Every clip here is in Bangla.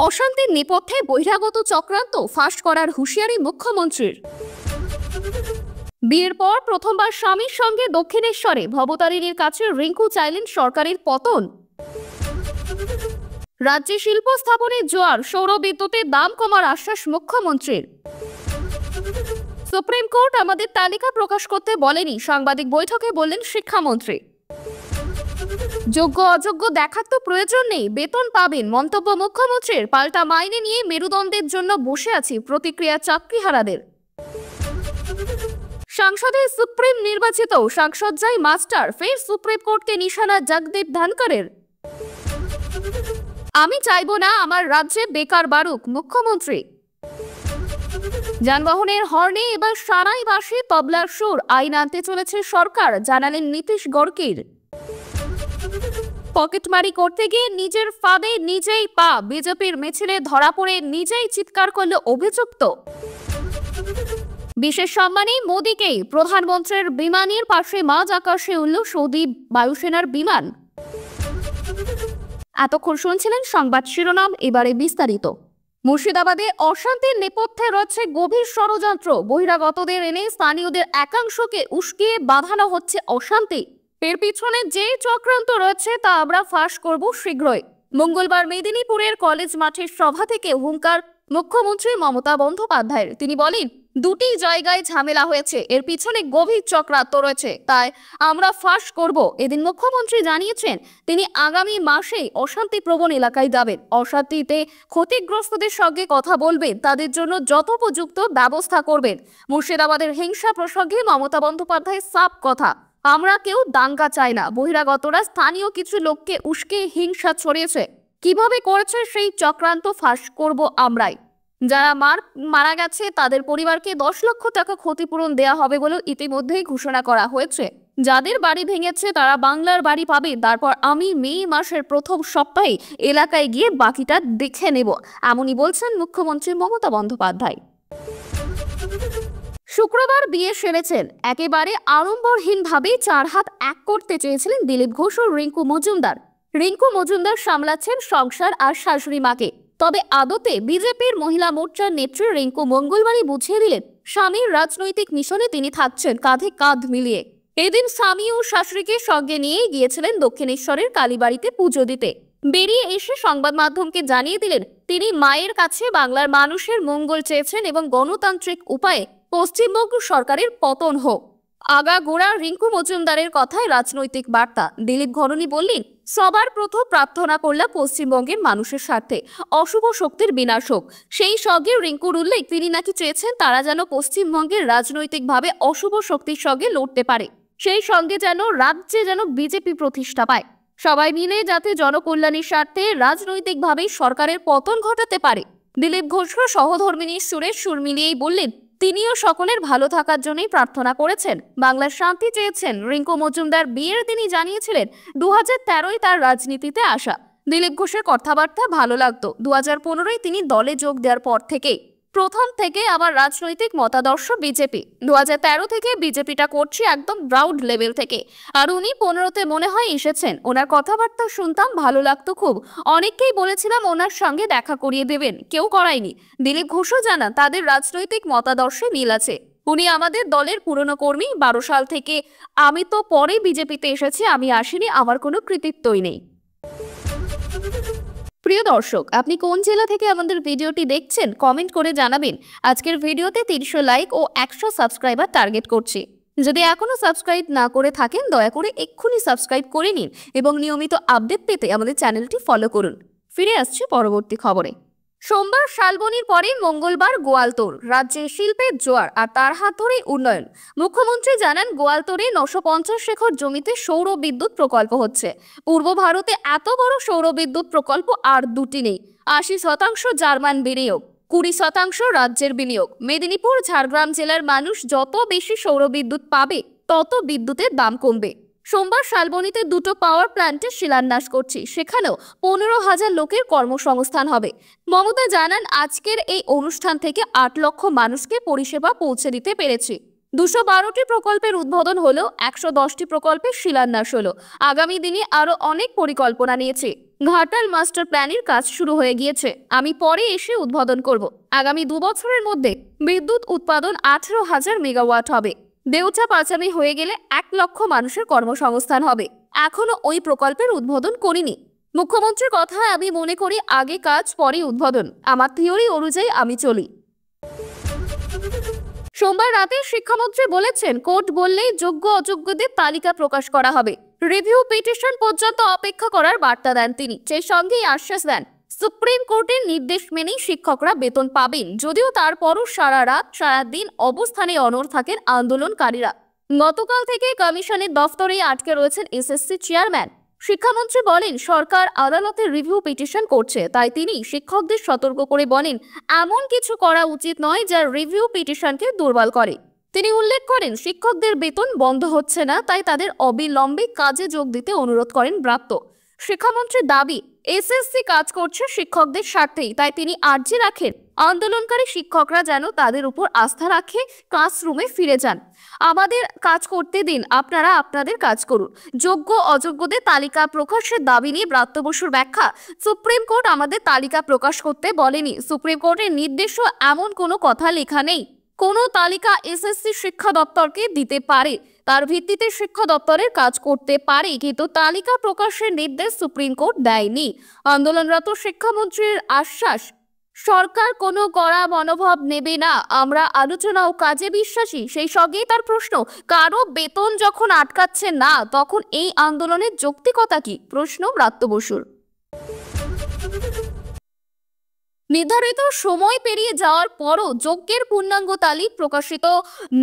অশান্তির নেপথ্যে বহিরাগত চক্রান্ত ফাঁস করার হুঁশিয়ারি মুখ্যমন্ত্রীর। বিয়ের পর প্রথমবার স্বামীর সঙ্গে দক্ষিণেশ্বরে ভবতারিণীর কাছে রিঙ্কু চাইলেন সরকারের পতন। রাজ্যে শিল্প স্থাপনের জোয়ার, সৌর বিদ্যুতের দাম কমার আশ্বাস মুখ্যমন্ত্রীর। সুপ্রিম কোর্ট আমাদের তালিকা প্রকাশ করতে বলেনি, সাংবাদিক বৈঠকে বললেন শিক্ষামন্ত্রী। যোগ্য অযোগ্য দেখার তো প্রয়োজন নেই, বেতন পাবেন, মন্তব্য মুখ্যমন্ত্রীর। পাল্টা মাইনে নিয়ে মেরুদণ্ডের জন্য বসে আছি, প্রতিক্রিয়া চাকরিহারাদের। সংসদে সুপ্রিম নির্বাচিত সাংসদ যাই মাস্টার, ফের সুপ্রিম কোর্টকে নিশানা জগদীপ ধনকরের। আমি চাইব না আমার রাজ্যে বেকার বাড়ুক, মুখ্যমন্ত্রী। যানবাহনের হর্নে এবার সারাই বাসে তবলার সুর, আইন আনতে চলেছে সরকার, জানালেন নীতিশ গড়কির। পকেটমারি করতে গিয়ে নিজের ফাঁদে নিজেই পা, বিজেপির মিছিলে ধরা পড়ে নিজেই চিৎকার করল অভিযুক্ত। বিশেষ সম্মানে মোদীকেই, প্রধানমন্ত্রীর বিমানের পাশে মাঝ আকাশে উড়ল সৌদি বায়ুসেনার বিমান। এতক্ষণ শুনছিলেন সংবাদ শিরোনাম, এবারে বিস্তারিত। মুর্শিদাবাদে অশান্তির নেপথ্যে রয়েছে গভীর ষড়যন্ত্র। বহিরাগতদের এনে স্থানীয়দের একাংশকে উস্কিয়ে বাঁধানো হচ্ছে অশান্তি। এর পিছনে যে চক্রান্ত রয়েছে তা আমরা ফাঁস করব শীঘ্রই। মঙ্গলবার মেদিনীপুরের কলেজ মাঠের সভা থেকে হুঙ্কার মুখ্যমন্ত্রী মমতা বন্দ্যোপাধ্যায়ের। তিনি বলেন, দুটি জায়গায় ঝামেলা হয়েছে, এর পিছনে গভীর চক্রান্ত রয়েছে, তাই আমরা ফাঁস করব। এদিন মুখ্যমন্ত্রী জানিয়েছেন তিনি আগামী মাসেই অশান্তিপ্রবণ এলাকায় যাবেন, অশান্তিতে ক্ষতিগ্রস্তদের সঙ্গে কথা বলবেন, তাদের জন্য যথোপযুক্ত ব্যবস্থা করবেন। মুর্শিদাবাদের হিংসা প্রসঙ্গে মমতা বন্দ্যোপাধ্যায়ের সাফ কথা, আমরা কেউ দাঙ্গা চাই না। বহিরাগতরা স্থানীয় কিছু লোককে উস্কে হিংসা ছড়িয়েছে, কিভাবে করেছে সেই চক্রান্ত ফাঁস করব আমরাই। যারা মারা গেছে তাদের পরিবারকে 10 লক্ষ টাকা ক্ষতিপূরণ দেয়া হবে বলে ইতিমধ্যেই ঘোষণা করা হয়েছে। যাদের বাড়ি ভেঙেছে তারা বাংলার বাড়ি পাবে। তারপর আমি মে মাসের প্রথম সপ্তাহে এলাকায় গিয়ে বাকিটা দেখে নেব, এমনই বলছেন মুখ্যমন্ত্রী মমতা বন্দ্যোপাধ্যায়। শুক্রবার বিয়ে সেরেছেন। একেবারে আড়ম্বরহীনভাবে 4 হাত এক করতে চেয়েছিলেন দিলীপ ঘোষ ও রিঙ্কু মজুমদার। রিঙ্কু মজুমদার সামলাচ্ছেন সংসার আর শাশুড়ি মাকে। তবে আদতে বিজেপির মহিলা মোর্চার নেত্রী রিঙ্কু মঙ্গলবারই বুঝিয়ে দিলেন স্বামীর রাজনৈতিক মিশনে তিনি থাকছেন কাঁধে কাঁধ মিলিয়ে। এদিন স্বামী ও শাশুড়িকে সঙ্গে নিয়ে গিয়েছিলেন দক্ষিণেশ্বরের কালীবাড়িতে পুজো দিতে। বেরিয়ে এসে সংবাদ মাধ্যমকে জানিয়ে দিলেন তিনি মায়ের কাছে বাংলার মানুষের মঙ্গল চেয়েছেন এবং গণতান্ত্রিক উপায়ে পশ্চিমবঙ্গ সরকারের পতন হোক। আগাগোড়া রিঙ্কু মজুমদারের কথায় রাজনৈতিক বার্তা। দিলীপ ঘরণী বললেন, সবার প্রথম প্রার্থনা করলাম পশ্চিমবঙ্গের মানুষের স্বার্থে অশুভ শক্তির বিনাশ হোক। সেই সঙ্গে রিঙ্কুর উল্লেখ তিনি নাকি চেয়েছেন তারা যেন পশ্চিমবঙ্গের রাজনৈতিকভাবে অশুভ শক্তির সঙ্গে লড়তে পারে, সেই সঙ্গে যেন রাজ্যে যেন বিজেপি প্রতিষ্ঠা পায়, সবাই মিলে যাতে জনকল্যাণের স্বার্থে রাজনৈতিকভাবে সরকারের পতন ঘটাতে পারে। দিলীপ ঘোষ সহধর্মিনী সুরেশ সুর মিলিয়েই বললেন তিনিও সকলের ভালো থাকার জন্যই প্রার্থনা করেছেন, বাংলার শান্তি চেয়েছেন। রিঙ্কু মজুমদার বিয়ের তিনি জানিয়েছিলেন 2013-ই তার রাজনীতিতে আসা। দিলীপ ঘোষের কথাবার্তা ভালো লাগতো। 2015-ই তিনি দলে যোগ দেওয়ার পর থেকেই প্রথম থেকে আমার রাজনৈতিক মতাদর্শ বিজেপি। 2013 থেকে বিজেপিটা করছি একদম গ্রাউন্ড লেভেল থেকে। আর উনি 15-তে মনে হয় এসেছেন, ওনার কথাবার্তা শুনতাম, ভালো লাগতো খুব। অনেককেই বলেছিলাম ওনার সঙ্গে দেখা করিয়ে দেবেন, কেউ করায়নি। দিলীপ ঘোষও জানান তাদের রাজনৈতিক মতাদর্শে মিল আছে। উনি আমাদের দলের পুরনো কর্মী, 12 সাল থেকে। আমি তো পরে বিজেপিতে এসেছি, আমি আসিনি, আমার কোনো কৃতিত্বই নেই। প্রিয় দর্শক, আপনি কোন জেলা থেকে আমাদের ভিডিওটি দেখছেন কমেন্ট করে জানাবেন। আজকের ভিডিওতে 300 লাইক ও 100 সাবস্ক্রাইবার টার্গেট করছি। যদি এখনো সাবস্ক্রাইব না করে থাকেন দয়া করে এক্ষুনি সাবস্ক্রাইব করে নিন এবং নিয়মিত আপডেট পেতে আমাদের চ্যানেলটি ফলো করুন। ফিরে আসছে পরবর্তী খবরে। সোমবার শালবনির পরে মঙ্গলবার গোয়ালতোড়, রাজ্যে শিল্পের জোয়ার আর তার হাত ধরেই উন্নয়ন। মুখ্যমন্ত্রী জানান গোয়ালতোড়ে 950 একর জমিতে সৌর বিদ্যুৎ প্রকল্প হচ্ছে। পূর্ব ভারতে এত বড় সৌর বিদ্যুৎ প্রকল্প আর দুটি নেই। 80% জার্মান বিনিয়োগ, 20% রাজ্যের বিনিয়োগ। মেদিনীপুর ঝাড়গ্রাম জেলার মানুষ যত বেশি সৌর বিদ্যুৎ পাবে তত বিদ্যুতের দাম কমবে। সোমবার শালবনিতে 2টো পাওয়ার প্ল্যান্টের শিলান্যাস করছি, সেখানেও 15,000 লোকের কর্মসংস্থান হবে। মমতা জানান আজকের এই অনুষ্ঠান থেকে 8 লক্ষ মানুষকে পরিষেবা পৌঁছে দিতে পেরেছি। 212টি প্রকল্পের উদ্বোধন হলো, 110টি প্রকল্পের শিলান্যাস হলো। আগামী দিনে আরো অনেক পরিকল্পনা নিয়েছে। ঘাটাল মাস্টার প্ল্যানের কাজ শুরু হয়ে গিয়েছে, আমি পরে এসে উদ্বোধন করব। আগামী 2 বছরের মধ্যে বিদ্যুৎ উৎপাদন 18,000 মেগাওয়াট হবে। দেউচা পাচামি হয়ে গেলে 1 লক্ষ মানুষের কর্মসংস্থান হবে। এখনো ওই প্রকল্পের উদ্বোধন করিনি। মুখ্যমন্ত্রীর কথা, আমি মনে করি আগে কাজ পরে উদ্বোধন। আমার থিওরি অনুযায়ী আমি চলি। সোমবার রাতে শিক্ষামন্ত্রী বলেছেন, কোর্ট বললেই যোগ্য অযোগ্যদের তালিকা প্রকাশ করা হবে। রিভিউ পিটিশন পর্যন্ত অপেক্ষা করার বার্তা দেন তিনি। সেই সঙ্গেই আশ্বাস দেন, সুপ্রিম কোর্টের নির্দেশ মেনেই শিক্ষকরা বেতন পাবেন। যদিও তারপরও সারা রাত সারা দিন অবস্থানে অনড় থাকেন আন্দোলনকারীরা। গতকাল থেকে কমিশনের দফতরে আটকে রয়েছেন এসএসসি চেয়ারম্যান। শিক্ষামন্ত্রী বলেন, সরকার আদালতে রিভিউ পিটিশন করছে, তাই তিনি শিক্ষকদের সতর্ক করে বলেন, এমন কিছু করা উচিত নয় যা রিভিউ পিটিশনকে দুর্বল করে। তিনি উল্লেখ করেন, শিক্ষকদের বেতন বন্ধ হচ্ছে না, তাই তাদের অবিলম্বে কাজে যোগ দিতে অনুরোধ করেন ব্রাত্য। শিক্ষামন্ত্রীর দাবি, এসএসসি কাজ করছে শিক্ষকদের স্বার্থেই, তাই তিনি আর্জি রাখেন আন্দোলনকারী শিক্ষকরা যেন তাদের উপর আস্থা রাখে, ক্লাসরুমে ফিরে যান। আমাদের কাজ করতে দিন, আপনারা আপনাদের কাজ করুন। যোগ্য অযোগ্যদের তালিকা প্রকাশের দাবি নিয়ে ব্রাত্য বসুর ব্যাখ্যা, সুপ্রিম কোর্ট আমাদের তালিকা প্রকাশ করতে বলেনি। সুপ্রিম কোর্টের নির্দেশও এমন কোনো কথা লেখা নেই। কোনো তালিকা এসএসসি শিক্ষা দপ্তরকে দিতে পারে, তার ভিত্তিতে শিক্ষা দপ্তরের কাজ করতে পারে, কিন্তু তালিকা প্রকাশের নির্দেশ সুপ্রিম কোর্ট দেয়নি। আন্দোলনরত শিক্ষামন্ত্রীর আশ্বাস, সরকার কোনো কড়া মনোভাব নেবে না, আমরা আলোচনা ও কাজে বিশ্বাসী। সেই সঙ্গেই তার প্রশ্ন, কারো বেতন যখন আটকাচ্ছে না, তখন এই আন্দোলনের যৌক্তিকতা কি? প্রশ্ন ব্রাত্য বসুর। নির্ধারিত সময় পেরিয়ে যাওয়ার পরও যোগ্যের পূর্ণাঙ্গ তালিকা প্রকাশিত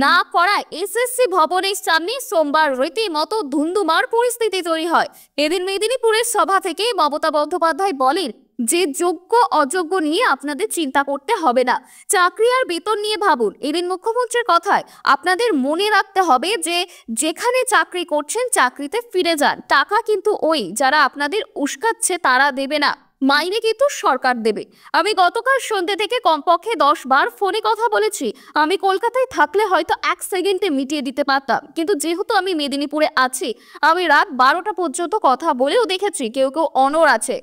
না করায় এসএসসি ভবনের সামনে সোমবার রীতিমতো ধুন্ধুমার পরিস্থিতি তৈরি হয়। এদিন মেদিনীপুরের সভা থেকে মমতা বন্দ্যোপাধ্যায় বলেন যে, যোগ্য অযোগ্য নিয়ে আপনাদের চিন্তা করতে হবে না, চাকরি আর বেতন নিয়ে ভাবুন। এদিন মুখ্যমন্ত্রীর কথায়, আপনাদের মনে রাখতে হবে যে যেখানে চাকরি করছেন চাকরিতে ফিরে যান। টাকা কিন্তু ওই যারা আপনাদের উস্কাচ্ছে তারা দেবে না, মাইনে কিন্তু সরকার দেবে। আমি গতকাল সন্ধ্যে থেকে কমপক্ষে 10 বার ফোনে কথা বলেছি। আমি কলকাতায় থাকলে হয়তো 1 সেকেন্ডে মিটিয়ে দিতে পারতাম, কিন্তু যেহেতু আমি মেদিনীপুরে আছি, আমি রাত 12টা পর্যন্ত কথা বলেও দেখেছি কেউ কেউ অনড় আছে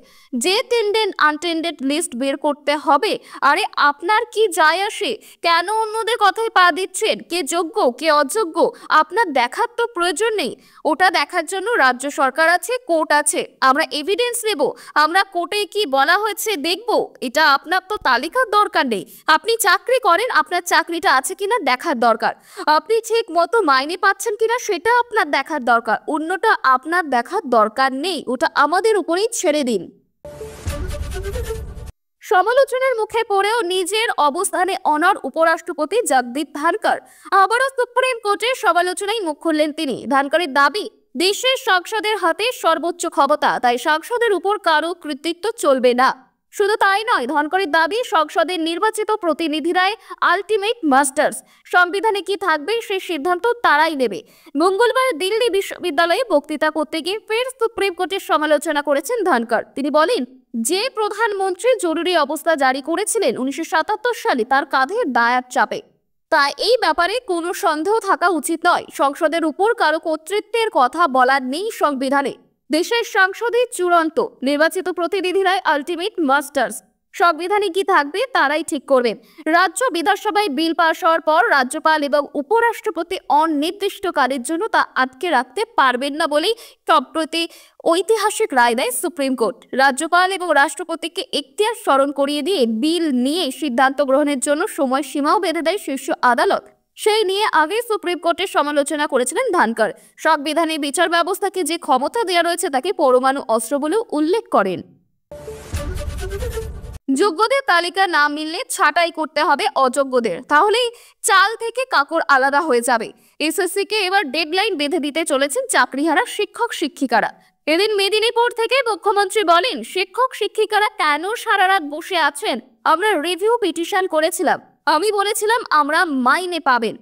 যে টেন্ডেন্ট আনটেন্ডেড লিস্ট বের করতে হবে। আরে আপনার কি যায় আসে? কেন অন্যদের কথায় পা দিচ্ছেন? কে যোগ্য কে অযোগ্য আপনার দেখার তো প্রয়োজন নেই। ওটা দেখার জন্য রাজ্য সরকার আছে, কোর্ট আছে। আমরা এভিডেন্স নেব, আমরা কোর্টে কি বলা হয়েছে দেখব। এটা আপনার তো তালিকার দরকার নেই। আপনি চাকরি করেন, আপনার চাকরিটা আছে কিনা দেখার দরকার। আপনি ঠিক মতো মাইনে পাচ্ছেন কিনা সেটা আপনার দেখার দরকার। অন্যটা আপনার দেখার দরকার নেই, ওটা আমাদের উপরেই ছেড়ে দিন। সমালোচনার মুখে পড়েও নিজের অবস্থানে অনড় উপরাষ্ট্রপতি জগদীপ ধনখড় আবারও সুপ্রিম কোর্টের সমালোচনায় মুখ খুললেন তিনি। ধনখড়ের দাবি, দেশের সংসদের হাতে সর্বোচ্চ ক্ষমতা, তাই সংসদের উপর কারো কর্তৃত্ব চলবে না। শুধু তাই নয়, ধনখড়ের দাবি, সংসদের নির্বাচিত প্রতিনিধিরাই আলটিমেট মাস্টার্স। সংবিধানে কি থাকবে সেই সিদ্ধান্ত তারাই নেবে। মঙ্গলবার দিল্লি বিশ্ববিদ্যালয়ে বক্তৃতা করতে গিয়ে ফের সুপ্রিম কোর্টের সমালোচনা করেছেন ধনখড়। তিনি বলেন, যে প্রধানমন্ত্রী জরুরি অবস্থা জারি করেছিলেন 1977 সালে, তার কাঁধে দায়ার চাপে, তাই এই ব্যাপারে কোনো সন্দেহ থাকা উচিত নয়। সংসদের উপর কারো কর্তৃত্বের কথা বলার নেই সংবিধানে। দেশের সংসদে চূড়ান্ত নির্বাচিত প্রতিনিধিরাই আলটিমেট মাস্টার্স। সংবিধানে কি থাকবে তারাই ঠিক করবেন। রাজ্য বিধানসভায় বিল পাস হওয়ার পর রাজ্যপাল এবং উপরাষ্ট্রপতি অনির্দিষ্টকালের জন্য তা আটকে রাখতে পারবেন না বলেই সম্প্রতি ঐতিহাসিক রায় দেয় সুপ্রিম কোর্ট। রাজ্যপাল এবং রাষ্ট্রপতিকে এখতিয়ার স্মরণ করিয়ে দিয়ে বিল নিয়ে সিদ্ধান্ত গ্রহণের জন্য সময়সীমাও বেঁধে দেয় শীর্ষ আদালত। সেই নিয়ে আগে সুপ্রিম কোর্টের সমালোচনা করেছিলেন ধনখড়। সংবিধানে বিচার ব্যবস্থাকে যে ক্ষমতা দেওয়া রয়েছে তাকে পরমাণু অস্ত্র বলেও উল্লেখ করেন। যোগ্যদের তালিকা না মিললে ছাঁটাই করতে হবে অযোগ্যদের, তাহলেই চাল থেকে কাকড় আলাদা হয়ে যাবে। এসএসসি কে এবার ডেডলাইন বেঁধে দিতে চলেছেন চাকরিহারা শিক্ষক শিক্ষিকারা। এদিন মেদিনীপুর থেকে মুখ্যমন্ত্রী বলেন, শিক্ষক শিক্ষিকারা কেন সারা রাত বসে আছেন? আমরা রিভিউ পিটিশন করেছিলাম, আমি বলেছিলাম আমরা মাইনে পাবেন।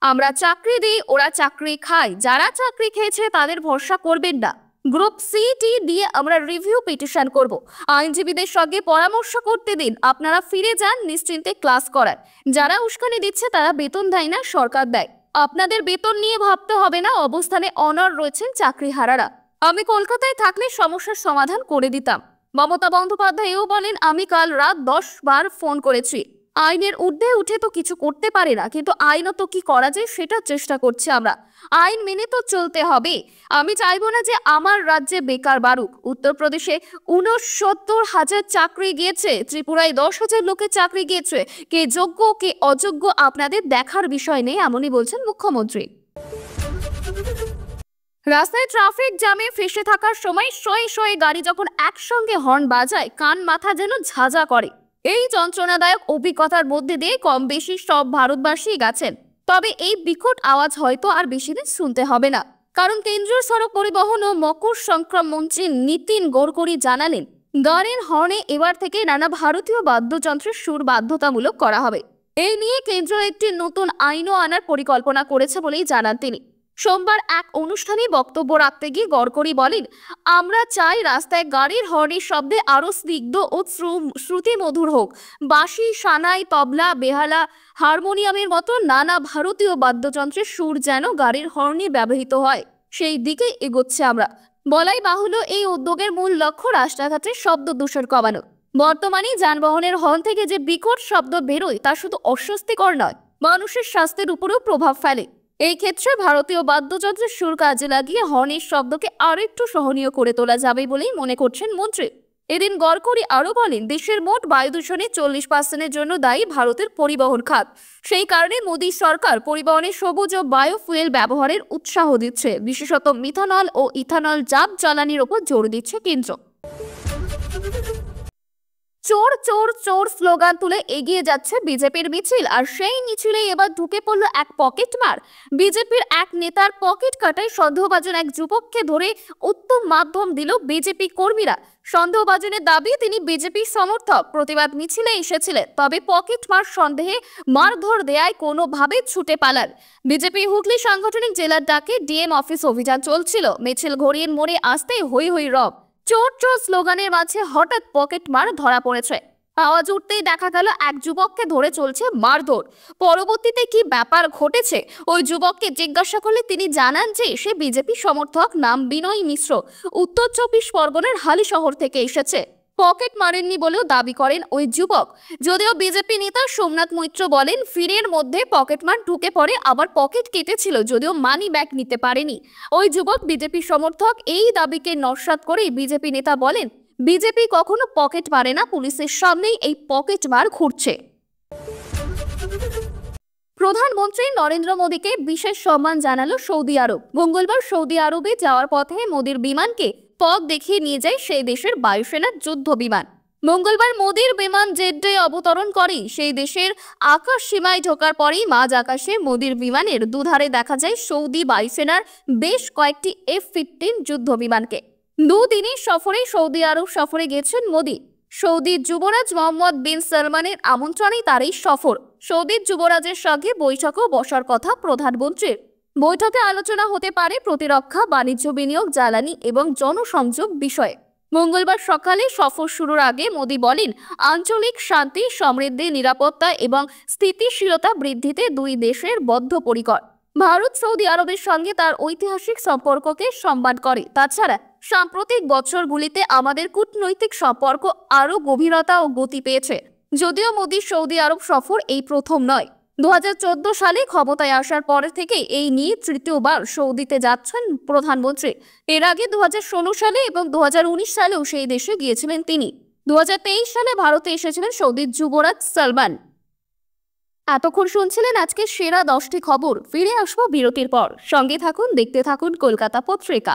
আমরা চাকরি দিই, ওরা চাকরি খায়। যারা চাকরি খেয়েছে তাদের ভরসা করবেন না। গ্রুপ সি-টি দিয়ে আমরা রিভিউ পিটিশন করব। আইনজীবীদের সঙ্গে পরামর্শ করতে দিন, আপনারা ফিরে যান নিশ্চিন্তে ক্লাস করার। যারা উস্কানি দিচ্ছে তারা বেতন দেয় না, সরকার দেয়। আপনাদের বেতন নিয়ে ভাবতে হবে না, অবস্থানে অনড় রয়েছেন চাকরিহারারা। আমি কলকাতায় থাকলে সমস্যার সমাধান করে দিতাম। মমতা বন্দ্যোপাধ্যায়ও বলেন, আমি কাল রাত 10 বার ফোন করেছি। আইনের ঊর্ধ্বে উঠে তো কিছু করতে পারে না, কিন্তু আইনত কি করা যায় সেটা চেষ্টা করছি আমরা। আইন মেনে তো চলতে হবে। আমি চাইবো না যে আমার রাজ্যে বেকার বাড়ুক। উত্তরপ্রদেশে 69,000 চাকরি গিয়েছে, ত্রিপুরায় 10,000 লোকের চাকরি গিয়েছে। কে যোগ্য কে অযোগ্য আপনাদের দেখার বিষয় নেই, এমনই বলছেন মুখ্যমন্ত্রী। রাস্তায় ট্রাফিক জ্যামে ফেসে থাকার সময় শয়ে শয়ে গাড়ি যখন একসঙ্গে হর্ন বাজায়, কান মাথা যেন ঝাঁঝা করে। এই যন্ত্রণাদায়ক অভিজ্ঞতার মধ্যে দিয়ে কম বেশি সব ভারতবাসী গেছেন। তবে এই বিকট আওয়াজ হয়তো আর বেশি দিন শুনতে হবে না, কারণ কেন্দ্রীয় সড়ক পরিবহন ও মকর সংক্রাম মন্ত্রী নীতিন গডকরি জানালেন, গাড়ির হর্নে এবার থেকে নানা ভারতীয় বাদ্যযন্ত্রের সুর বাধ্যতামূলক করা হবে। এই নিয়ে কেন্দ্র একটি নতুন আইনও আনার পরিকল্পনা করেছে বলেই জানান তিনি। সোমবার এক অনুষ্ঠানে বক্তব্য রাখতে গিয়ে গডকরি বলেন, আমরা চাই রাস্তায় গাড়ির হর্নের শব্দে আরো স্নিগ্ধ ও শ্রুতি মধুর হোক। বাঁশি, সানাই, তবলা, বেহালা, হারমোনিয়ামের মতো নানা ভারতীয় বাদ্যযন্ত্রের সুর যেন গাড়ির হর্নে ব্যবহৃত হয়, সেই দিকে এগোচ্ছে আমরা। বলাই বাহুল্য, এই উদ্যোগের মূল লক্ষ্য রাস্তাঘাটের শব্দ দূষণ কমানো। বর্তমানে যানবাহনের হর্ন থেকে যে বিকট শব্দ বেরোয় তা শুধু অস্বস্তিকর নয়, মানুষের স্বাস্থ্যের উপরেও প্রভাব ফেলে। এই ক্ষেত্রে ভারতীয় বাদ্যযন্ত্রের সুর কাজে লাগিয়ে হর্নের শব্দকে আরেকটু সহনীয় করে তোলা যাবে বলেই মনে করছেন মন্ত্রী। এদিন গডকরি আরো বলেন, দেশের মোট বায়ু দূষণের 40% জন্য দায়ী ভারতের পরিবহন খাত। সেই কারণে মোদী সরকার পরিবহনে সবুজ ও বায়োফুয়েল ব্যবহারের উৎসাহ দিচ্ছে, বিশেষত মিথানল ও ইথানল জাত জ্বালানির ওপর জোর দিচ্ছে কেন্দ্র। চোর চোর চোর স্লোগান তুলে এগিয়ে যাচ্ছে বিজেপির মিছিল, আর সেই মিছিলে এবার ঢুকে পড়ল এক পকেটমার। বিজেপির এক নেতার পকেট কাটায় সন্দেহভাজন এক যুবককে ধরে উত্তম মাধ্যম দিল বিজেপি কর্মীরা। সন্দেহভাজনের দাবি তিনি বিজেপির সমর্থক, প্রতিবাদ মিছিলে এসেছিলেন, তবে পকেটমার সন্দেহে মারধর দেয়ায় কোনোভাবে ছুটে পালান। বিজেপি হুগলি সাংগঠনিক জেলার ডাকে ডিএম অফিস অভিযান চলছিল। মিছিল ঘড়ির মোড়ে আসতে হই হই রব। চোর চোর স্লোগানের মাঝে হঠাৎ পকেটমার ধরা পড়েছে। আওয়াজ উঠতেই দেখা গেল এক যুবককে ধরে চলছে মারধর। পরবর্তীতে কি ব্যাপার ঘটেছে ওই যুবককে জিজ্ঞাসা করলে তিনি জানান যে সে বিজেপি সমর্থক, নাম বিনয় মিশ্র, উত্তর 24 পরগনার হালিশহর থেকে এসেছে। পকেট মারেননি বলেও দাবি করেন ওই যুবক। যদিও বিজেপি নেতা সোমনাথ মৈত্র বলেন, ফিরের মধ্যে পকেটমার ঢুকে পড়ে, আবার পকেট কেটেছিল, যদিও মানি ব্যাগ নিতে পারেনি। ওই যুবক বিজেপি সমর্থক। এই দাবিকে নস্যাৎ করে বিজেপি নেতা বলেন, বিজেপি কখনো পকেট মারে না, পুলিশের সামনেই এই পকেট মার ঘুরছে। প্রধানমন্ত্রী নরেন্দ্র মোদীকে বিশেষ সম্মান জানালো সৌদি আরব। মঙ্গলবার সৌদি আরবে যাওয়ার পথে মোদীর বিমানকে পথ দেখিয়ে নিয়ে যায় সেই দেশের বায়ুসেনার যুদ্ধ বিমান। মঙ্গলবার মোদীর বিমান জেড্ডায় অবতরণ করে। সেই দেশের আকাশ সীমায় ঢোকার পরেই মাঝ আকাশে মোদীর বিমানের দুধারে দেখা যায় সৌদি বায়ুসেনার বেশ কয়েকটি F-15 যুদ্ধ বিমানকে। দুদিনের সফরে সৌদি আরব সফরে গেছেন মোদী। সৌদি যুবরাজ মোহাম্মদ বিন সালমানের আমন্ত্রণেই তার এই সফর। সৌদির যুবরাজের সঙ্গে বৈঠকেও বসার কথা প্রধানমন্ত্রীর। বৈঠকে আলোচনা হতে পারে প্রতিরক্ষা, বাণিজ্য, বিনিয়োগ, জ্বালানি এবং জনসংযোগ বিষয়ে। মঙ্গলবার সকালে সফর শুরুর আগে মোদী বলেন, আঞ্চলিক শান্তি, সমৃদ্ধি, নিরাপত্তা এবং স্থিতিশীলতা বৃদ্ধিতে দুই দেশের বদ্ধপরিকর। ভারত সৌদি আরবের সঙ্গে তার ঐতিহাসিক সম্পর্ককে সম্মান করে। তাছাড়া সাম্প্রতিক বছরগুলিতে আমাদের কূটনৈতিক সম্পর্ক আরও গভীরতা ও গতি পেয়েছে। যদিও মোদীর সৌদি আরব সফর এই প্রথম নয়। 2014 সালে ক্ষমতায় আসার পর থেকে এই নিয়ে তৃতীয়বার সৌদিতে যাচ্ছেন প্রধানমন্ত্রী। এর আগে 2016 সালে এবং 2019 সালেও সেই দেশে গিয়েছিলেন তিনি। 2023 সালে ভারতে এসেছিলেন সৌদির যুবরাজ সালমান। এতক্ষণ শুনছিলেন আজকে সেরা 10টি খবর। ফিরে আসবো বিরতির পর। সঙ্গে থাকুন, দেখতে থাকুন কলকাতা পত্রিকা।